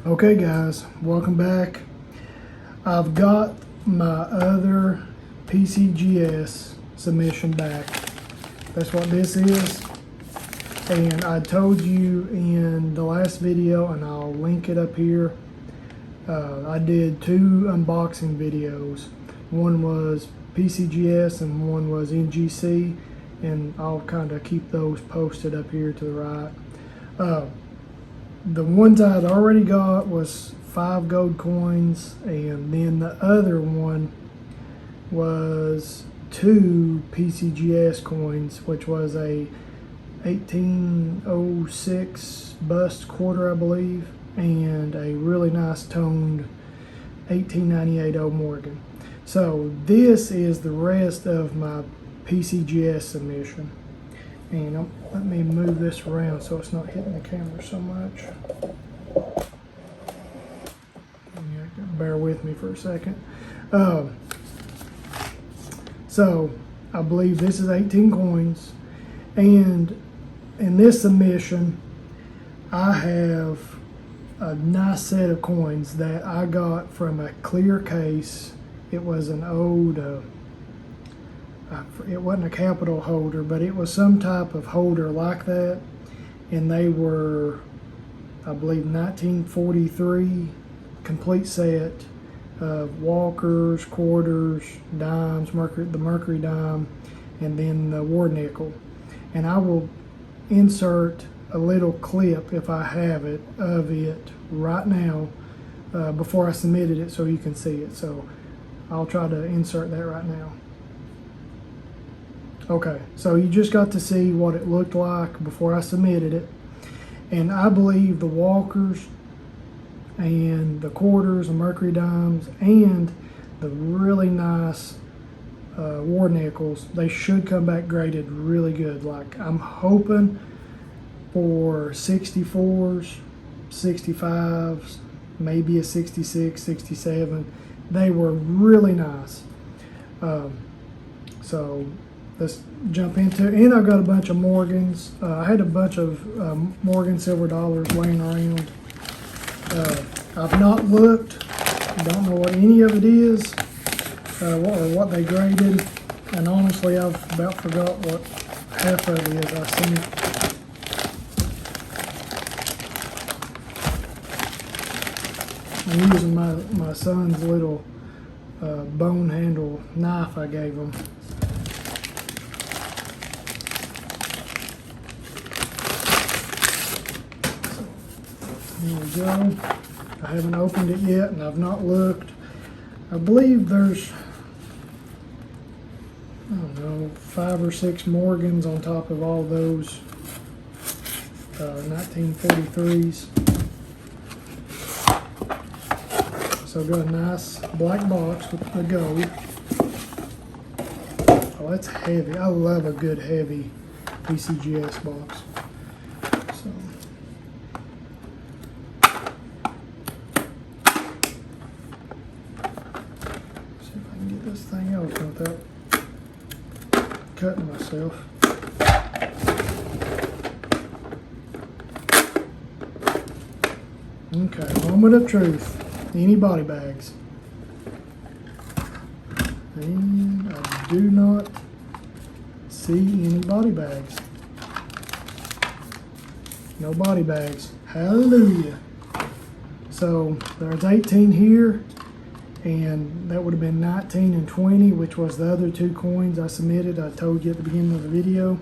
Okay guys, welcome back. I've got my other PCGS submission back. That's what this is. And I told you in the last video, and I'll link it up here, I did two unboxing videos. One was PCGS and one was NGC, and I'll kind of keep those posted up here to the right. The ones I had already got was 5 gold coins, and then the other one was 2 PCGS coins, which was a 1806 bust quarter, I believe, and a really nice toned 1898 old Morgan. So this is the rest of my PCGS submission. And let me move this around so it's not hitting the camera so much. Bear with me for a second. So I believe this is 18 coins, and in this submission I have a nice set of coins that I got from a clear case. It was an old it wasn't a capital holder, but it was some type of holder like that, and they were, I believe, 1943 complete set of walkers, quarters, dimes, the Mercury dime, and then the war nickel. And I will insert a little clip, if I have it, of it right now before I submitted it so you can see it. So I'll try to insert that right now. Okay, so you just got to see what it looked like before I submitted it. And I believe the walkers and the quarters and Mercury dimes and the really nice war nickels, they should come back graded really good. Like, I'm hoping for 64s, 65s, maybe a 66, 67. They were really nice. So let's jump into it. And I've got a bunch of Morgans. I had a bunch of Morgan silver dollars laying around. I've not looked. Don't know what any of it is or what they graded. And honestly, I've about forgot what half of it is. I seen it. I'm using my son's little bone handle knife I gave him. Here we go. I haven't opened it yet, and I've not looked. I believe there's, I don't know, 5 or 6 Morgans on top of all those 1943s. So I've got a nice black box with the gold. Oh, that's heavy. I love a good heavy PCGS box. So this thing open without cutting myself. Okay, moment of truth. Any body bags? And I do not see any body bags. No body bags. Hallelujah. So there's 18 here. And that would have been 19 and 20, which was the other 2 coins I submitted. I told you at the beginning of the video.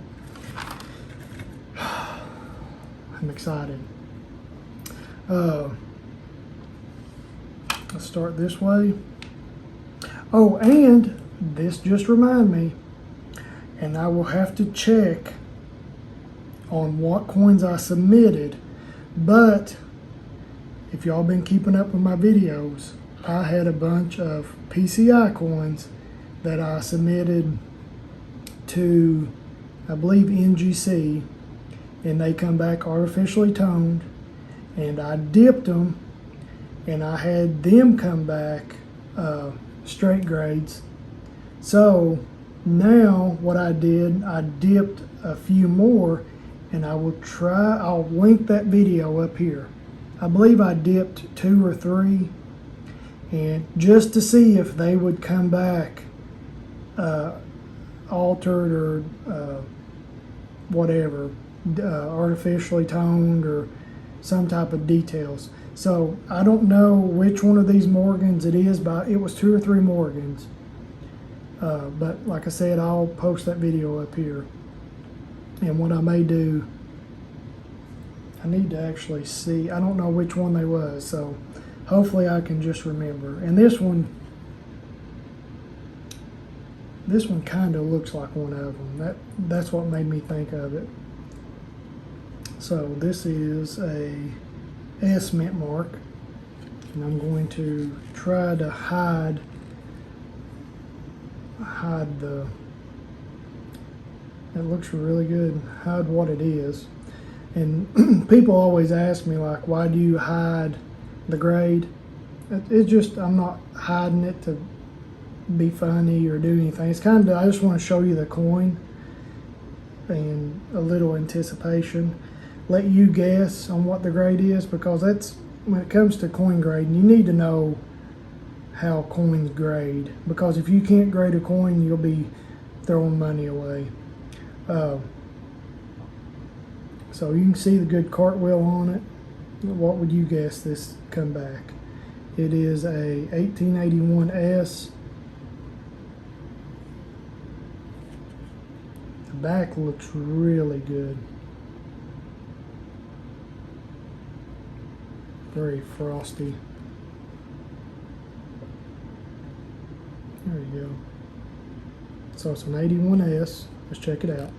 I'm excited. Let's start this way. Oh, and this just reminded me, and I will have to check on what coins I submitted, but if y'all been keeping up with my videos, I had a bunch of PCI coins that I submitted to, I believe, NGC, and they come back artificially toned, and I dipped them, and I had them come back straight grades. So now what I did, I dipped a few more, and I'll link that video up here. I believe I dipped 2 or 3, and just to see if they would come back altered or whatever, artificially toned or some type of details. So I don't know which one of these Morgans it is, but it was 2 or 3 Morgans. But like I said, I'll post that video up here. And what I may do, I need to actually see, I don't know which one they was, so hopefully I can just remember. And this one kind of looks like one of them. That's what made me think of it. So this is a S mint mark, and I'm going to try to hide the, it looks really good, hide what it is. And people always ask me, like, why do you hide the grade? It's just, I'm not hiding it to be funny or do anything. It's kind of, I just want to show you the coin and a little anticipation. Let you guess on what the grade is, because that's, when it comes to coin grading, you need to know how coins grade, because if you can't grade a coin, you'll be throwing money away. So you can see the good cartwheel on it. What would you guess this come back? It is a 1881 S. The back looks really good. Very frosty. There you go. So it's an 81S. Let's check it out.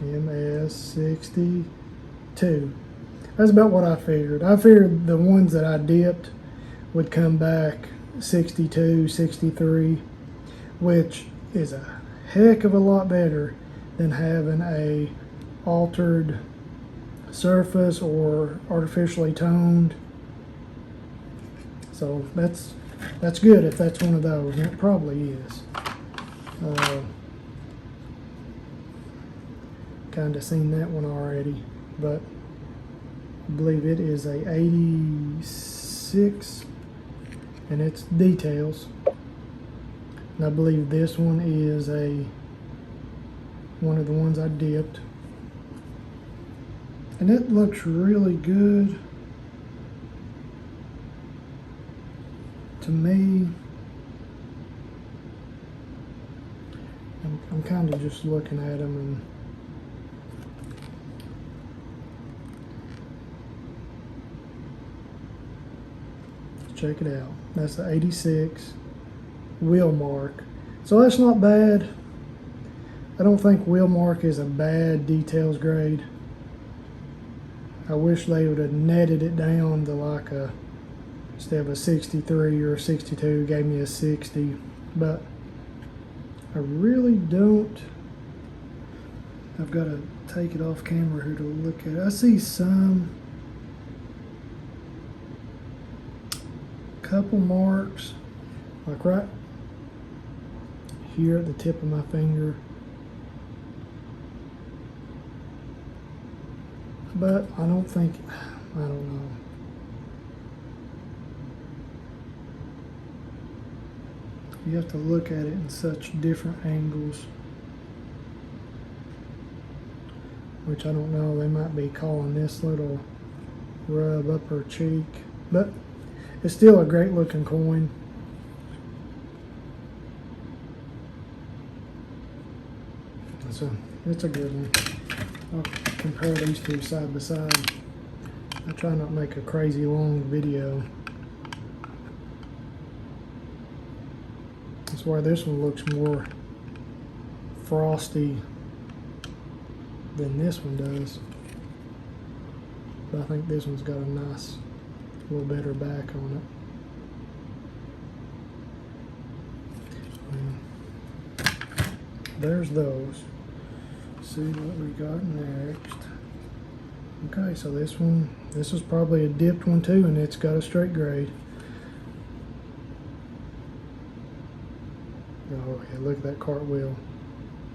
MS62. That's about what I figured. I figured the ones that I dipped would come back 62, 63, which is a heck of a lot better than having a altered surface or artificially toned. So that's good if that's one of those, and it probably is. Kind of seen that one already, but I believe it is a 86, and it's details. And I believe this one is one of the ones I dipped, and it looks really good to me. I'm kind of just looking at them and check it out. That's the 86 wheel mark. So that's not bad. I don't think wheel mark is a bad details grade. I wish they would have netted it down to like a, instead of a 63 or a 62, gave me a 60. But I really don't. I've got to take it off camera here to look at it. I see some couple marks, like right here at the tip of my finger. But I don't think, I don't know. You have to look at it in such different angles, which I don't know, they might be calling this little rub up her cheek, but it's still a great looking coin. It's a good one. I'll compare these two side by side. I try not to make a crazy long video. That's why this one looks more frosty than this one does. But I think this one's got a nice, little better back on it. There's those. See what we got next. Okay, so this was probably a dipped one too, and it's got a straight grade. Oh yeah, look at that cartwheel.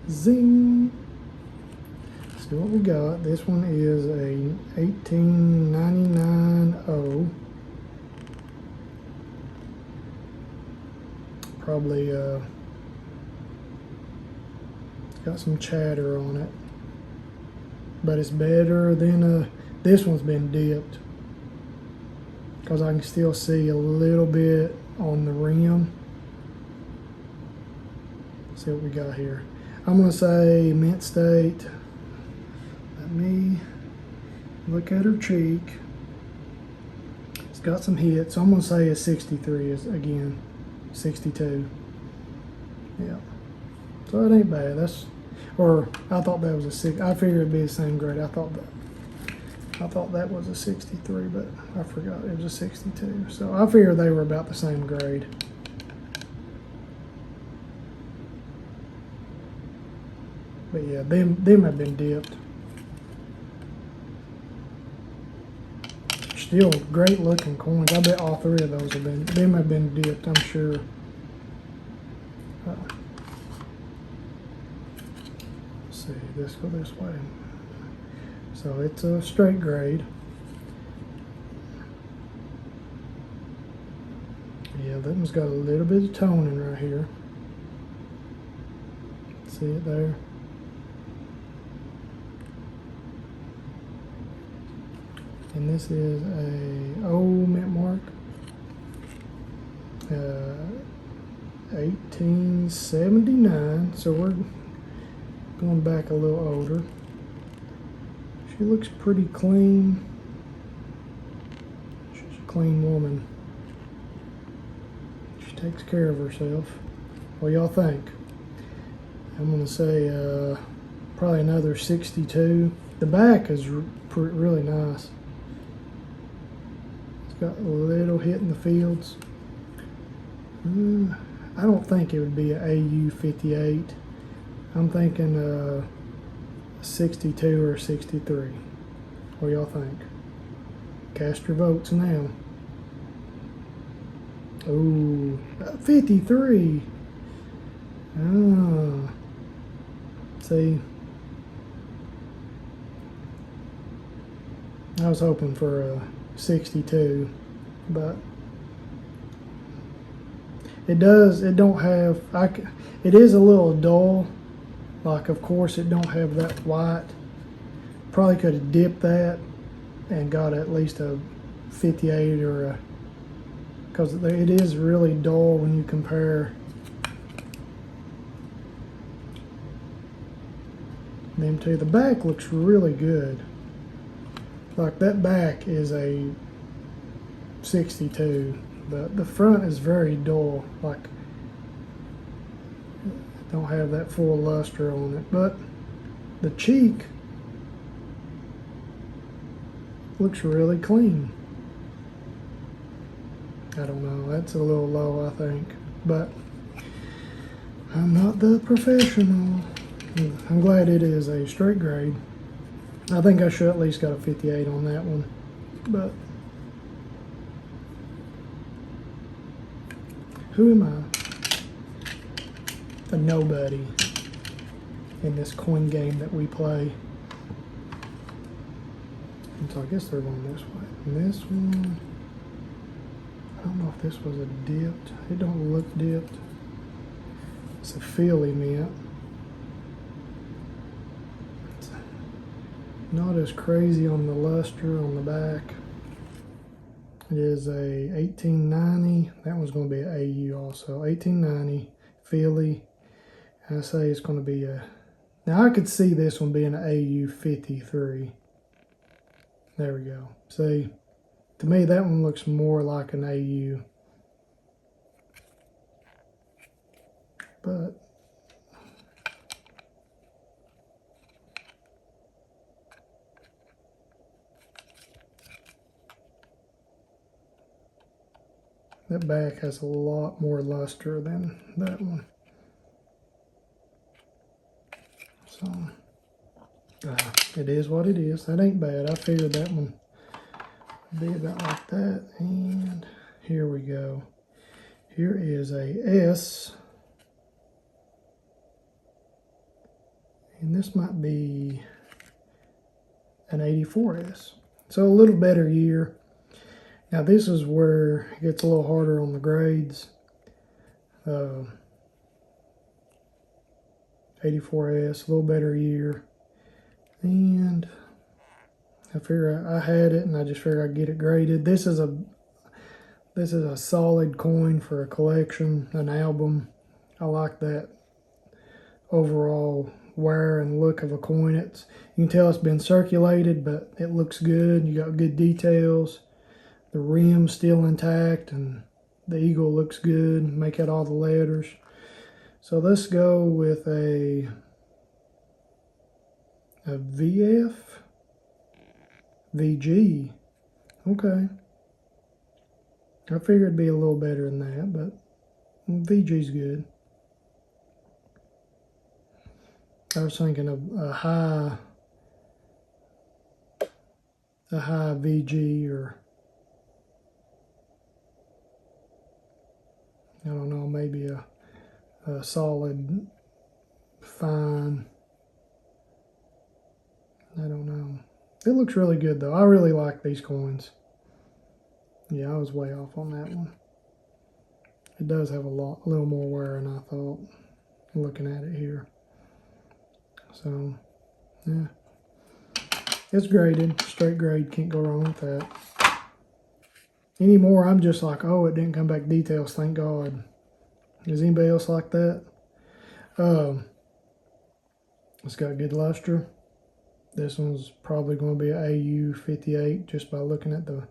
Zing! Let's see what we got. This one is a 1899 Probably it's got some chatter on it, but it's better than this one's been dipped, because I can still see a little bit on the rim. Let's see what we got here. I'm gonna say mint state. Let me look at her cheek. It's got some hits. So I'm gonna say a 63 is again 62. Yeah. So it ain't bad. Or I thought that was a 6. I figured it'd be the same grade. I thought that was a 63, but I forgot it was a 62. So I figured they were about the same grade. But yeah, them have been dipped. Still great looking coins. I bet all three of those have been dipped, I'm sure. Let's see, let's go this way. So it's a straight grade. Yeah, that one's got a little bit of toning right here. See it there? And this is a old mint mark, 1879. So we're going back a little older. She looks pretty clean. She's a clean woman. She takes care of herself. What y'all think? I'm gonna say probably another 62. The back is really nice. Got a little hit in the fields. I don't think it would be an AU 58. I'm thinking 62 or 63. What do y'all think? Cast your votes now. Ooh, 53. Ah, see, I was hoping for a 62, but it don't have, it is a little dull. Like, of course, it don't have that white. Probably could have dipped that and got at least a 58 or a, because it is really dull when you compare them two. The back looks really good. Like, that back is a 62, but the front is very dull. Like, don't have that full luster on it, but the cheek looks really clean. I don't know, that's a little low, I think, but I'm not the professional. I'm glad it is a straight grade. I think I should at least got a 58 on that one, but who am I? A nobody in this coin game that we play. And so I guess they're going this way. And this one, I don't know if this was a dipped. It don't look dipped. It's a Philly mint. It's not as crazy on the luster on the back. It is a 1890. That one's going to be an AU also. 1890 Philly. I say it's going to be a. Now I could see this one being an AU 53. There we go. See, to me that one looks more like an AU. But that back has a lot more luster than that one. So, it is what it is. That ain't bad. I figured that one would be about like that. And here we go. Here is a S. And this might be an 84S. So a little better year. Now this is where it gets a little harder on the grades. 84S, a little better year. And I figure I had it, and I just figured I'd get it graded. This is a solid coin for a collection, an album. I like that overall wear and look of a coin. You can tell it's been circulated, but it looks good. You got good details. The rim's still intact, and the eagle looks good. Make out all the letters. So let's go with a VF, VG. Okay. I figured it'd be a little better than that, but VG's good. I was thinking of a high VG, or I don't know, maybe a solid fine. I don't know. It looks really good though. I really like these coins. Yeah, I was way off on that one. It does have a little more wear than I thought, looking at it here. So, yeah. It's graded, straight grade, can't go wrong with that. Anymore, I'm just like, oh, it didn't come back details, thank God. Is anybody else like that? It's got good luster. This one's probably going to be an AU 58 just by looking at the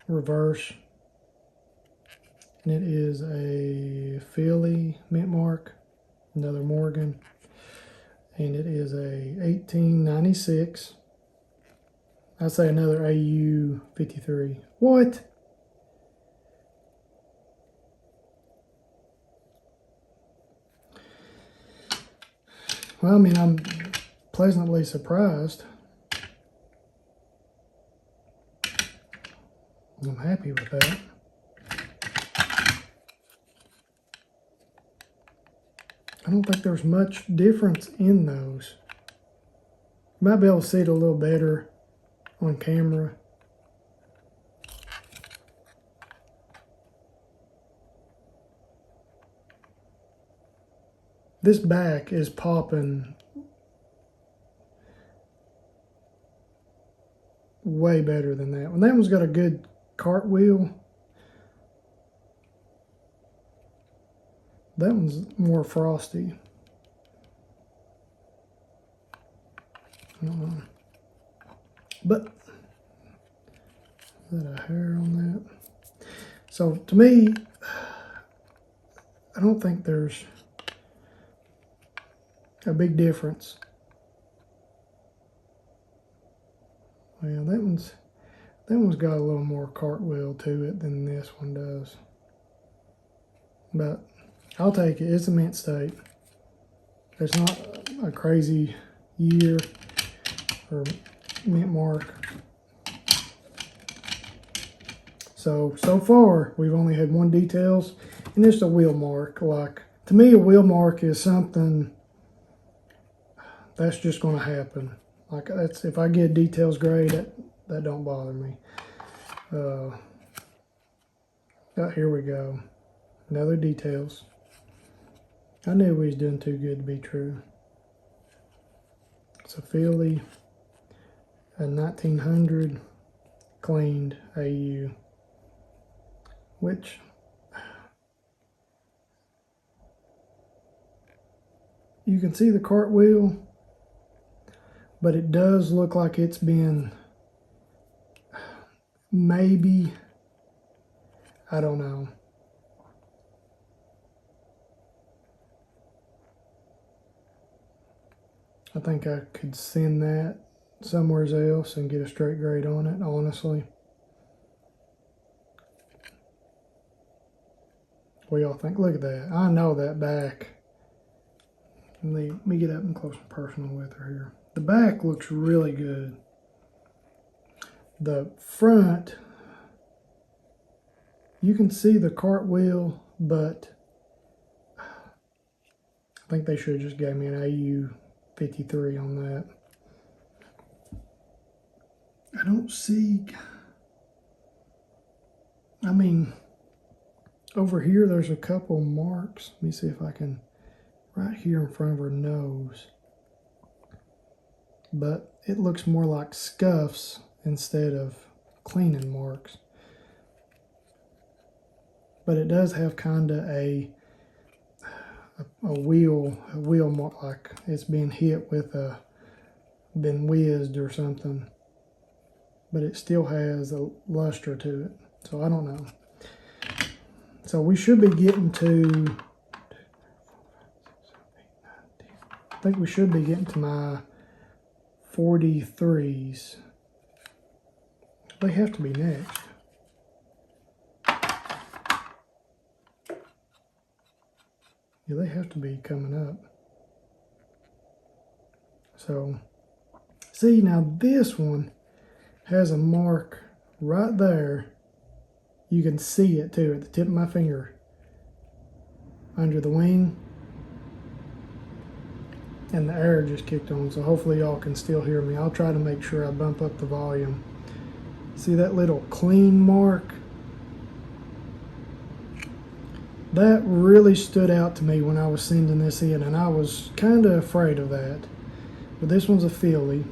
reverse. And it is a Philly mint mark, another Morgan. And it is a 1896. I'd say another AU 53. What? Well, I mean, I'm pleasantly surprised. I'm happy with that. I don't think there's much difference in those. You might be able to see it a little better on camera. This back is popping way better than that one. That one's got a good cartwheel. That one's more frosty. I don't know. But, is that a hair on that? So, to me, I don't think there's a big difference. Well, that one's got a little more cartwheel to it than this one does. But I'll take it. It's a mint state. It's not a crazy year or mint mark. So far, we've only had one details, and it's a wheel mark. Like, to me, a wheel mark is something that's just going to happen. Like, that's, if I get details grade, that don't bother me. Here we go. Another details. I knew we was doing too good to be true. It's a Philly, a 1900 cleaned AU, which you can see the cartwheel, but it does look like it's been maybe, I don't know. I think I could send that somewhere else and get a straight grade on it, honestly. What y'all think? Look at that. I know that back. Let me get up and close and personal with her here. The back looks really good. The front, you can see the cartwheel, but I think they should have just gave me an AU 53 on that. I don't see, I mean, over here there's a couple marks. Let me see if I can, right here in front of her nose. But it looks more like scuffs instead of cleaning marks. But it does have kind of a wheel mark, like it's been hit with been whizzed or something. But it still has a luster to it. So I don't know. So we should be getting to, I think we should be getting to my 43s. They have to be next. Yeah, they have to be coming up. So, see, now this one has a mark right there. You can see it too at the tip of my finger under the wing. And the air just kicked on, so hopefully y'all can still hear me. I'll try to make sure I bump up the volume. See that little clean mark? That really stood out to me when I was sending this in, and I was kind of afraid of that. But this one's a filly,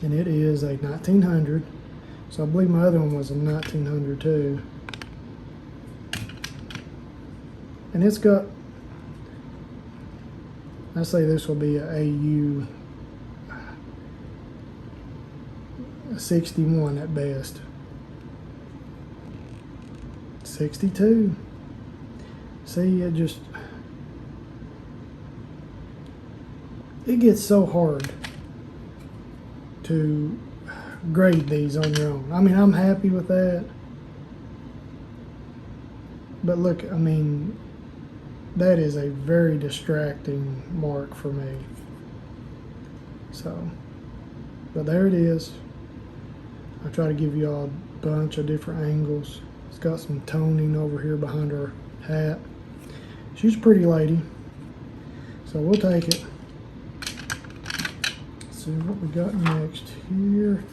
and it is a 1900. So I believe my other one was a 1900 too. And it's got, I say this will be a AU 61 at best. 62. See, it gets so hard to grade these on your own. I mean, I'm happy with that. But look, I mean, that is a very distracting mark for me. So, but there it is. I try to give you all a bunch of different angles. It's got some toning over here behind her hat. She's a pretty lady. So we'll take it. Let's see what we got next here.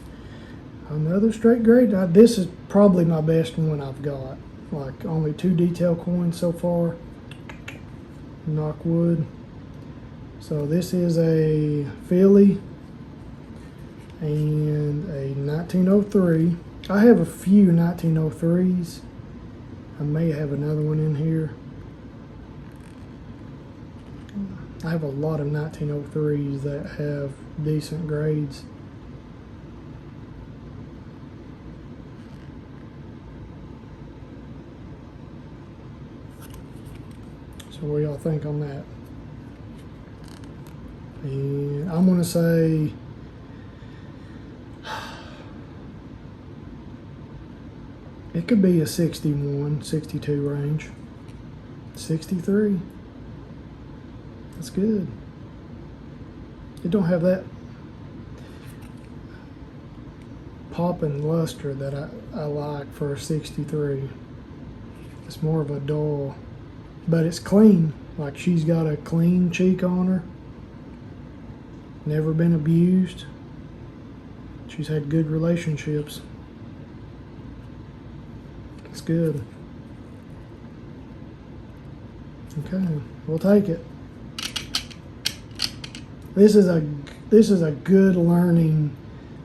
Another straight grade. This is probably my best one I've got. Like only 2 detail coins so far. Knock wood. So this is a filly and a 1903. I have a few 1903s. I may have another one in here. I have a lot of 1903s that have decent grades. So what do y'all think on that? And I'm going to say it could be a 61, 62 range. 63. That's good. It don't have that pop and luster that I like for a 63. It's more of a dull, but it's clean. Like she's got a clean cheek on her. Never been abused. She's had good relationships. It's good. Okay, we'll take it. This is a good learning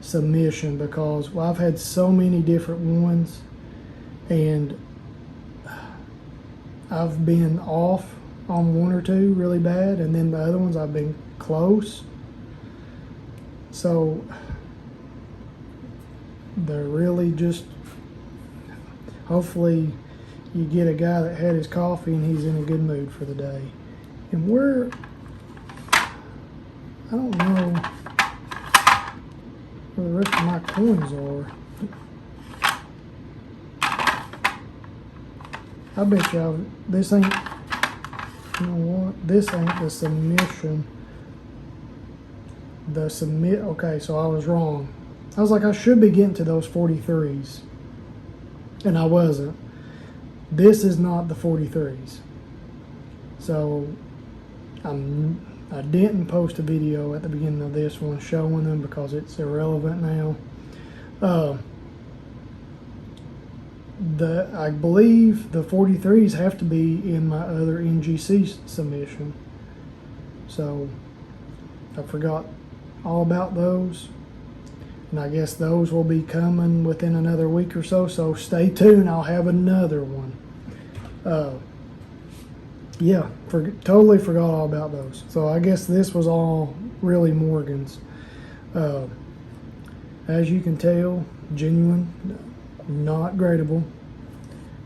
submission because I've had so many different ones and I've been off on 1 or 2 really bad, and then the other ones I've been close. So they're really just, hopefully you get a guy that had his coffee and he's in a good mood for the day. And I don't know where the rest of my coins are. I bet y'all, this ain't, you know what, this ain't the submission. Okay, so I was wrong. I was like, I should be getting to those 43s. And I wasn't. This is not the 43s. So, I didn't post a video at the beginning of this one showing them because it's irrelevant now. I believe the 43s have to be in my other NGC submission. So I forgot all about those. And I guess those will be coming within another week or so. So stay tuned. I'll have another one. Yeah, totally forgot all about those. So I guess this was all really Morgan's. As you can tell, genuine, not gradable.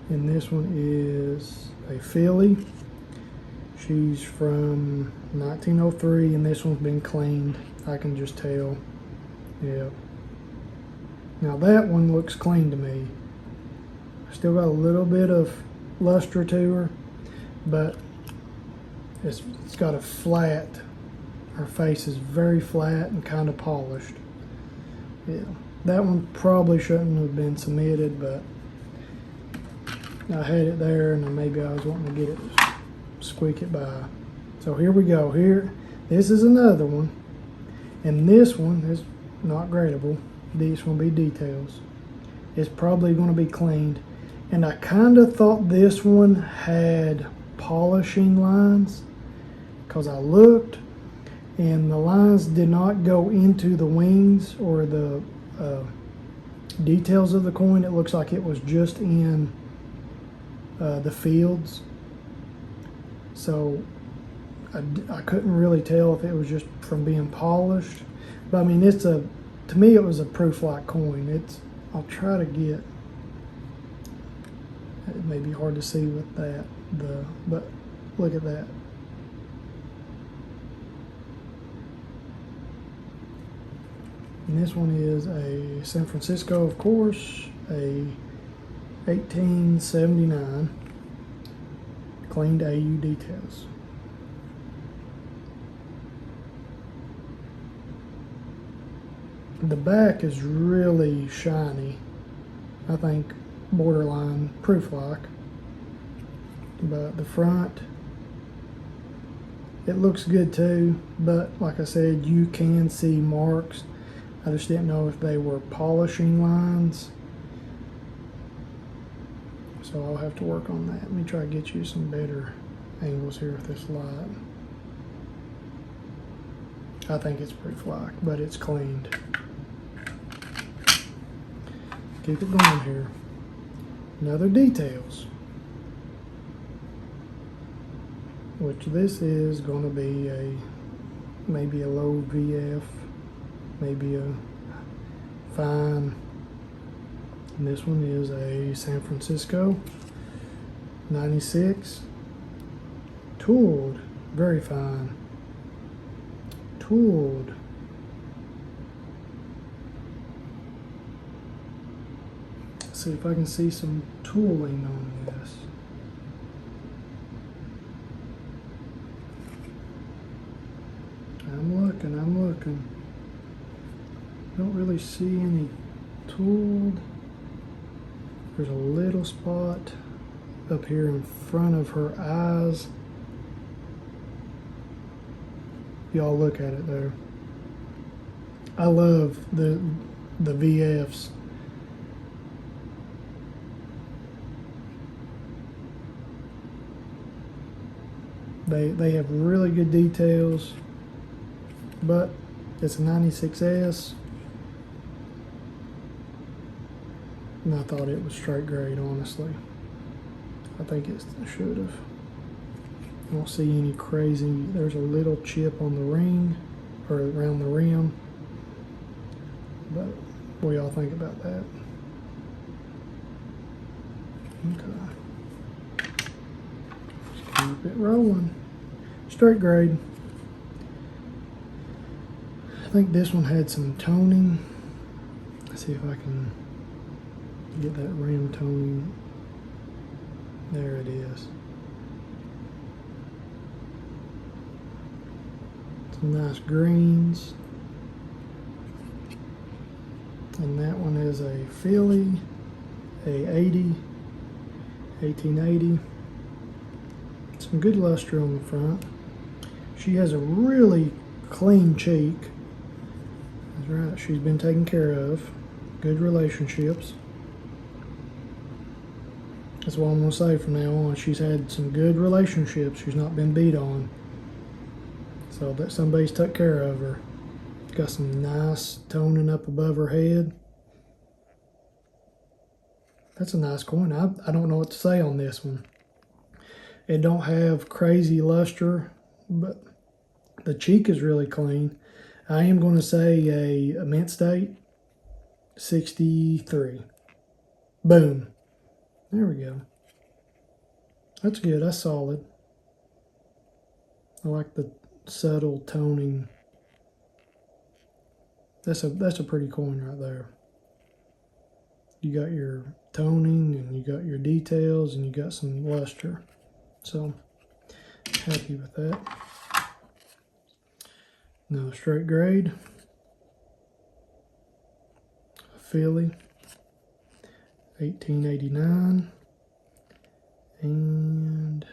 And this one is a filly. She's from 1903, and this one's been cleaned. I can just tell. Yeah. Now that one looks clean to me. Still got a little bit of luster to her, but it's got a flat. Her face is very flat and kind of polished. Yeah, that one probably shouldn't have been submitted, but I had it there, and maybe I was wanting to get it, squeak it by. So here we go. Here, this is another one, and this one is not gradable. These will be details. It's probably going to be cleaned, and I kind of thought this one had polishing lines because I looked, and the lines did not go into the wings or the details of the coin. It looks like it was just in the fields. So I couldn't really tell if it was just from being polished. But I mean, to me it was a proof-like coin. I'll try to get, it may be hard to see with that, but look at that. And this one is a San Francisco, of course, a 1879, cleaned AU details. The back is really shiny. I think borderline proof-like. But the front, it looks good too, but like I said, you can see marks. I just didn't know if they were polishing lines. So I'll have to work on that. Let me try to get you some better angles here with this light. I think it's proof-like, but it's cleaned. Keep it going here. Another details. Which this is going to be maybe a low VF, maybe a fine. And this one is a San Francisco 96, tooled, very fine, tooled. Let's see if I can see some tooling on this. I'm looking. Don't really see any tooled. There's a little spot up here in front of her eyes. Y'all look at it there. I love the VFs. They have really good details, but it's a 96S. And I thought it was straight grade, honestly. I think it should have. I don't see any crazy. There's a little chip on the ring, or around the rim. But what do y'all think about that? Okay. Just keep it rolling. Straight grade. I think this one had some toning. Let's see if I can get that rim toning. There it is. Some nice greens. And that one is a filly, a 1880. Some good luster on the front. She has a really clean cheek. That's right, she's been taken care of. Good relationships. That's what I'm going to say from now on. She's had some good relationships. She's not been beat on. So that somebody's took care of her. Got some nice toning up above her head. That's a nice coin. I don't know what to say on this one. It don't have crazy luster, but the cheek is really clean. I am going to say a mint state, 63. Boom. There we go. That's good. That's solid. I like the subtle toning. That's a pretty coin right there. You got your toning and you got your details and you got some luster. So happy with that. Now straight grade. Philly. 1889. And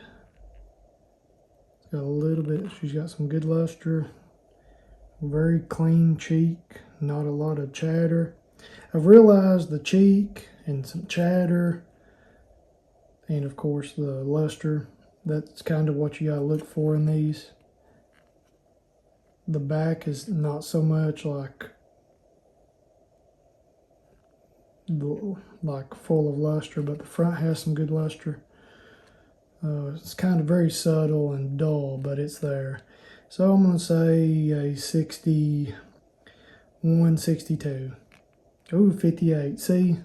got a little bit, she's got some good luster. Very clean cheek, not a lot of chatter. I've realized the cheek and some chatter and of course the luster, that's kind of what you gotta look for in these. The back is not so much like full of luster, but the front has some good luster. It's kind of very subtle and dull, but it's there. So I'm going to say a 61, 62. Ooh, 58. See?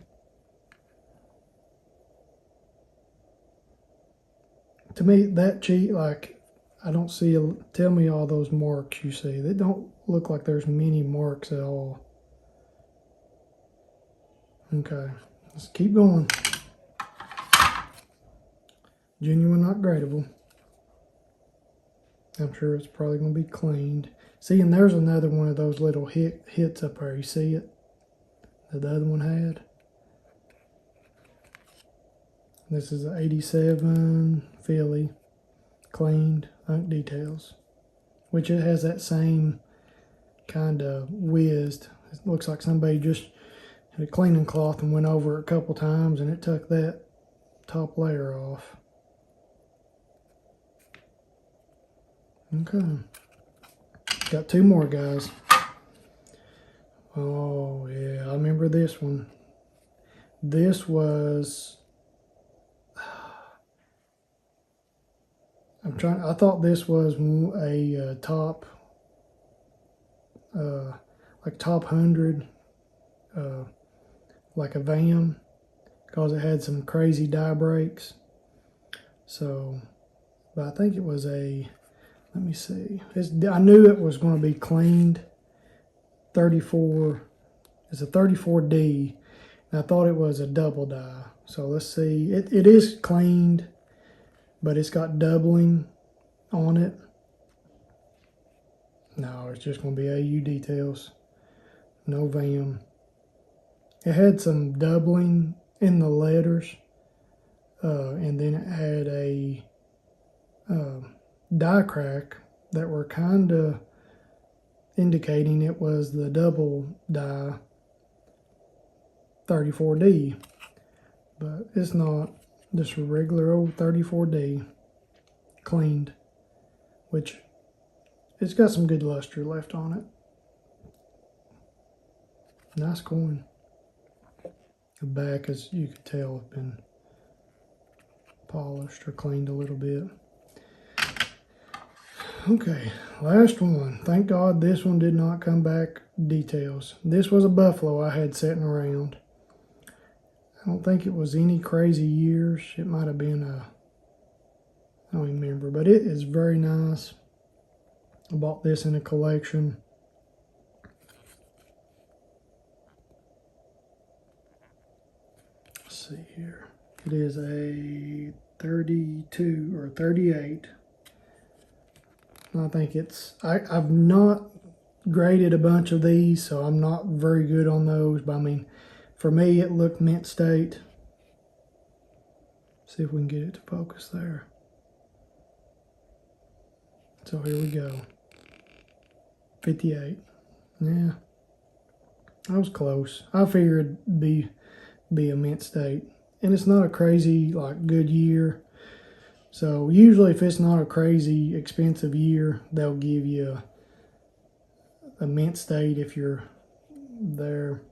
To me, that cheek, like, I don't see, tell me all those marks you see. They don't look like there's many marks at all. Okay, let's keep going. Genuine, not gradable. I'm sure it's probably going to be cleaned. See, and there's another one of those little hits up there. You see it? That the other one had. This is an 87 Philly. Cleaned, unk details. Which it has that same kind of whizzed. It looks like somebody just had a cleaning cloth and went over it a couple times and it took that top layer off. Okay. Got two more, guys. Oh, yeah, I remember this one. This was... I thought this was a top... like top 100, like a VAM, because it had some crazy die breaks. So, but I think it was a... Let me see. I knew it was going to be cleaned. 34. It's a 34D. And I thought it was a double die. So let's see. It is cleaned, but it's got doubling on it. No, it's just going to be AU details. No VAM. It had some doubling in the letters. And then it had a... die crack that were kind of indicating it was the double die 34D, but it's not, just a regular old 34D cleaned, which it's got some good luster left on it. Nice coin. The back, as you could tell, has been polished or cleaned a little bit. Okay, last one. Thank God this one did not come back details. This was a buffalo I had sitting around. I don't think it was any crazy years. It might have been I don't even remember, but it is very nice. I bought this in a collection. Let's see here. It is a 32 or 38. I think it's, I've not graded a bunch of these, so I'm not very good on those. But I mean, for me, it looked mint state. See if we can get it to focus there. So here we go. 58. Yeah. I was close. I figured it'd be a mint state. And it's not a crazy, like, good year. So usually if it's not a crazy expensive year, they'll give you a mint state if you're there.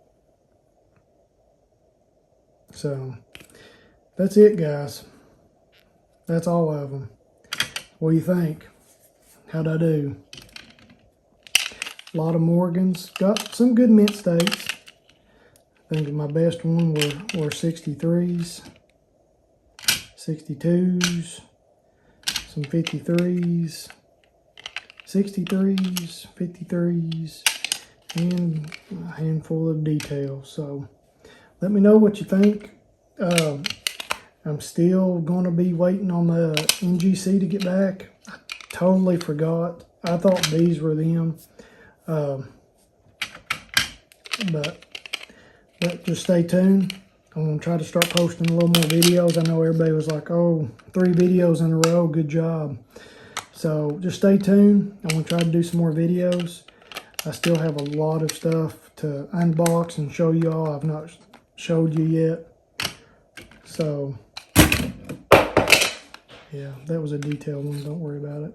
So that's it, guys. That's all of them. What do you think? How'd I do? A lot of Morgans. Got some good mint states. I think my best one were 63s, 62s, some 53s, 63s, 53s, and a handful of details. So let me know what you think. I'm still going to be waiting on the NGC to get back. I totally forgot. I thought these were them. But just stay tuned. I'm going to try to start posting a little more videos. I know everybody was like, oh, 3 videos in a row. Good job. So just stay tuned. I'm going to try to do some more videos. I still have a lot of stuff to unbox and show you all I've not showed you yet. So, yeah, that was a detailed one. Don't worry about it.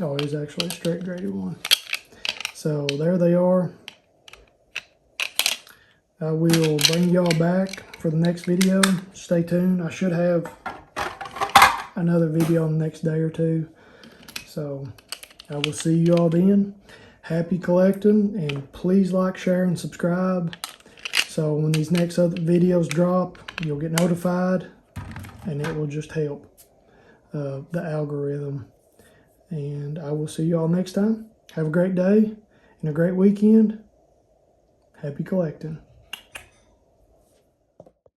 Oh, it is actually a straight graded one. So there they are. I will bring y'all back for the next video. Stay tuned. I should have another video in the next day or two. So I will see you all then. Happy collecting, and please like, share, and subscribe. So when these next other videos drop, you'll get notified, and it will just help the algorithm. And I will see you all next time. Have a great day and a great weekend. Happy collecting.